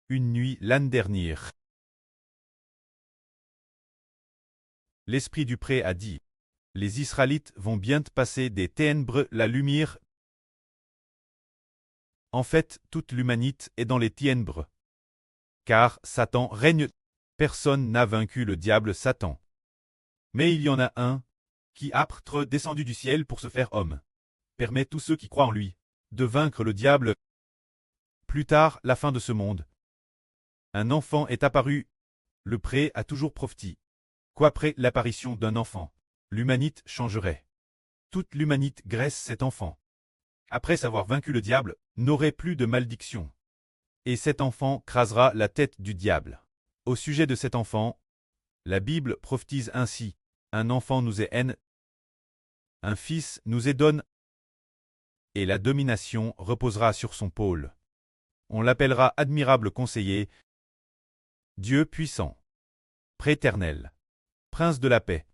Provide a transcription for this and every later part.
une nuit l'année dernière. L'esprit du pré a dit, les Israélites vont bientôt passer des ténèbres la lumière. En fait, toute l'humanité est dans les ténèbres. Car Satan règne. Personne n'a vaincu le diable Satan. Mais il y en a un, qui âpre descendu du ciel pour se faire homme, permet tous ceux qui croient en lui de vaincre le diable. Plus tard, la fin de ce monde. Un enfant est apparu. Le pré a toujours prophétisé qu'après l'apparition d'un enfant, l'humanité changerait. Toute l'humanité graisse cet enfant. Après avoir vaincu le diable, n'aurait plus de malédiction. Et cet enfant crasera la tête du diable. Au sujet de cet enfant, la Bible prophétise ainsi, un enfant nous est haine, un fils nous est donné, et la domination reposera sur son pôle. On l'appellera admirable conseiller, Dieu puissant, préternel, prince de la paix.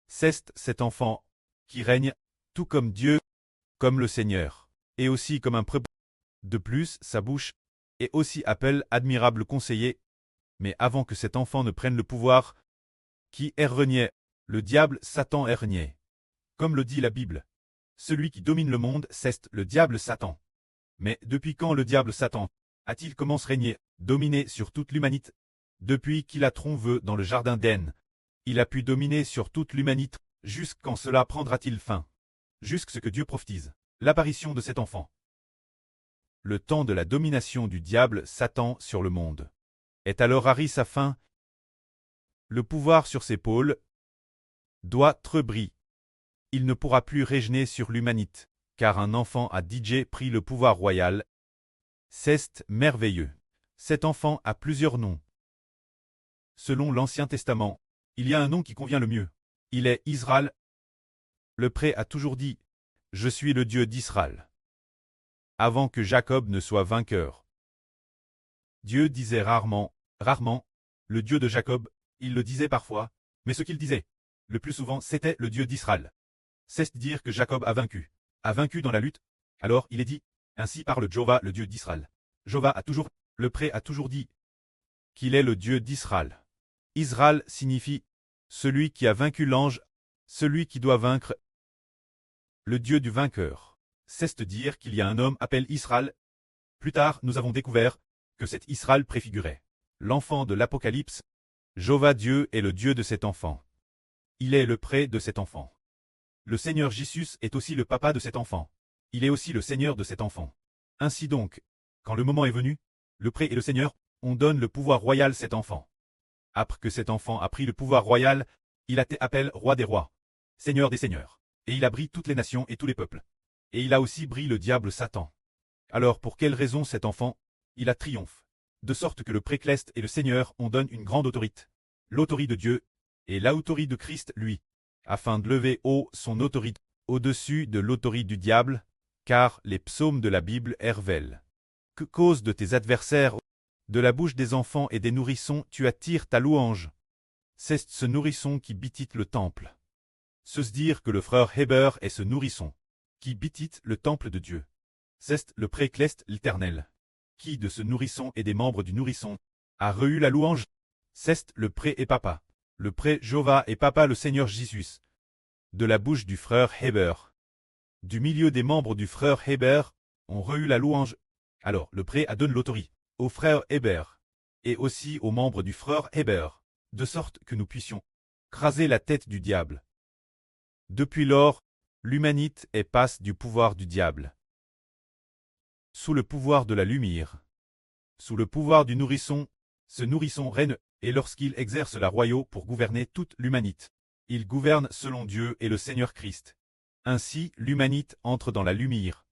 C'est cet enfant qui règne, tout comme Dieu, comme le Seigneur, et aussi comme un prêtre. De plus, sa bouche est aussi appelée admirable conseiller. Mais avant que cet enfant ne prenne le pouvoir, qui est renié, le diable Satan est renié. Comme le dit la Bible, celui qui domine le monde, c'est le diable Satan. Mais depuis quand le diable Satan a-t-il commencé à régner, dominer sur toute l'humanité? Depuis qu'il a trompé dans le jardin d'Éden, il a pu dominer sur toute l'humanité, jusqu'en cela prendra-t-il fin? Jusqu'à ce que Dieu prophétise l'apparition de cet enfant. Le temps de la domination du diable Satan sur le monde est alors arrivé sa fin. Le pouvoir sur ses pôles doit briller. Il ne pourra plus régner sur l'humanité, car un enfant a déjà pris le pouvoir royal. C'est merveilleux. Cet enfant a plusieurs noms. Selon l'Ancien Testament, il y a un nom qui convient le mieux. Il est Israël. Le pré a toujours dit, « Je suis le Dieu d'Israël » avant que Jacob ne soit vainqueur. Dieu disait rarement, le Dieu de Jacob, il le disait parfois, mais ce qu'il disait, le plus souvent, c'était le Dieu d'Israël. C'est dire que Jacob a vaincu dans la lutte, alors il est dit, ainsi parle Jéhovah le Dieu d'Israël. Le pré a toujours dit qu'il est le Dieu d'Israël. Israël signifie celui qui a vaincu l'ange, celui qui doit vaincre, le Dieu du vainqueur. C'est dire qu'il y a un homme appelé Israël. Plus tard, nous avons découvert que cet Israël préfigurait l'enfant de l'Apocalypse. Jéhovah Dieu est le Dieu de cet enfant. Il est le pré de cet enfant. Le Seigneur Jésus est aussi le papa de cet enfant. Il est aussi le Seigneur de cet enfant. Ainsi donc, quand le moment est venu, le pré et le Seigneur, on donne le pouvoir royal à cet enfant. Après que cet enfant a pris le pouvoir royal, il a été appelé roi des rois, Seigneur des seigneurs, et il a bris toutes les nations et tous les peuples. Et il a aussi bris le diable Satan. Alors pour quelle raison cet enfant, il a triomphe, de sorte que le précleste et le Seigneur on donne une grande autorité, l'autorité de Dieu, et l'autorité de Christ lui, afin de lever haut son autorité, au-dessus de l'autorité du diable, car les psaumes de la Bible révèlent que cause de tes adversaires, de la bouche des enfants et des nourrissons tu attires ta louange. C'est ce nourrisson qui bitite le temple. Se dire que le frère Héber est ce nourrisson, qui bitite le temple de Dieu. C'est le précleste l'Éternel, qui de ce nourrisson et des membres du nourrisson a reçu la louange. C'est le pré et papa, le pré Jéhovah et papa le Seigneur Jésus. De la bouche du frère Héber, du milieu des membres du frère Héber, on reçut la louange. Alors le pré a donné l'autorité au frère Héber, et aussi aux membres du frère Héber, de sorte que nous puissions craser la tête du diable. Depuis lors, l'humanité est passe du pouvoir du diable sous le pouvoir de la lumière, sous le pouvoir du nourrisson. Ce nourrisson règne, et lorsqu'il exerce la royauté pour gouverner toute l'humanité, il gouverne selon Dieu et le Seigneur Christ. Ainsi, l'humanité entre dans la lumière.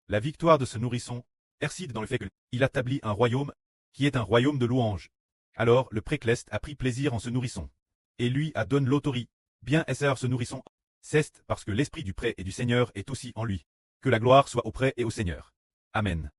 La victoire de ce nourrisson réside dans le fait qu'il établit un royaume, qui est un royaume de louange. Alors le précleste a pris plaisir en ce nourrisson, et lui a donné l'autorité, bien esser ce nourrisson. C'est parce que l'esprit du pré et du Seigneur est aussi en lui, que la gloire soit au pré et au Seigneur. Amen.